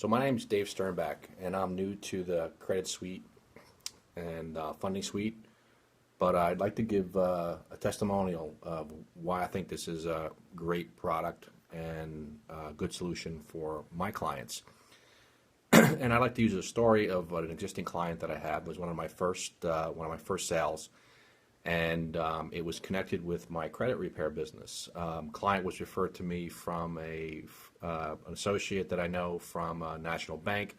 So my name's Dave Sternbach, and I'm new to the credit suite and funding suite, but I'd like to give a testimonial of why I think this is a great product and a good solution for my clients. And I'd like to use a story of an existing client that I had. It was one of my first sales, and it was connected with my credit repair business. Client was referred to me from an associate that I know from a national bank.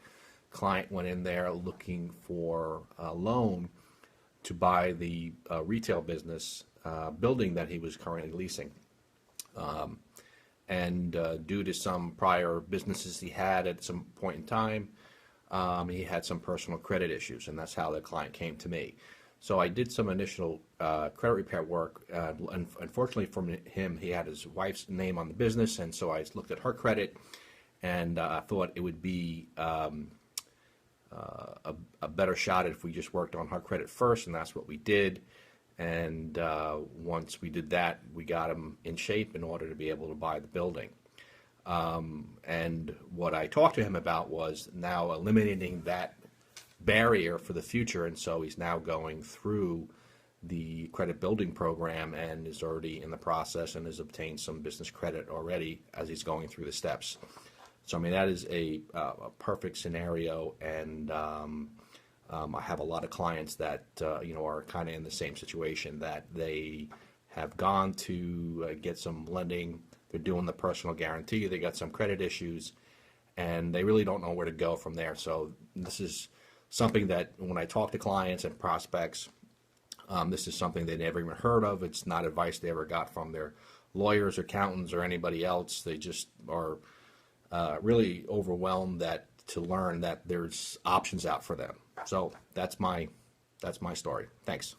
Client went in there looking for a loan to buy the retail business building that he was currently leasing. And due to some prior businesses he had at some point in time, he had some personal credit issues, and that's how the client came to me. So I did some initial credit repair work. Unfortunately for him, he had his wife's name on the business, and so I looked at her credit, and I thought it would be a better shot if we just worked on her credit first, and that's what we did. And once we did that, we got him in shape in order to be able to buy the building. And what I talked to him about was now eliminating that barrier for the future, and so he's now going through the credit building program and is already in the process and has obtained some business credit already as he's going through the steps. So I mean, that is a perfect scenario, and I have a lot of clients that are kind of in the same situation, that they have gone to get some lending. They're doing the personal guarantee. They got some credit issues, and they really don't know where to go from there. So this is something that when I talk to clients and prospects, this is something they never even heard of. It's not advice they ever got from their lawyers, accountants, or anybody else. They just are really overwhelmed to learn that there's options out for them. So that's my story. Thanks.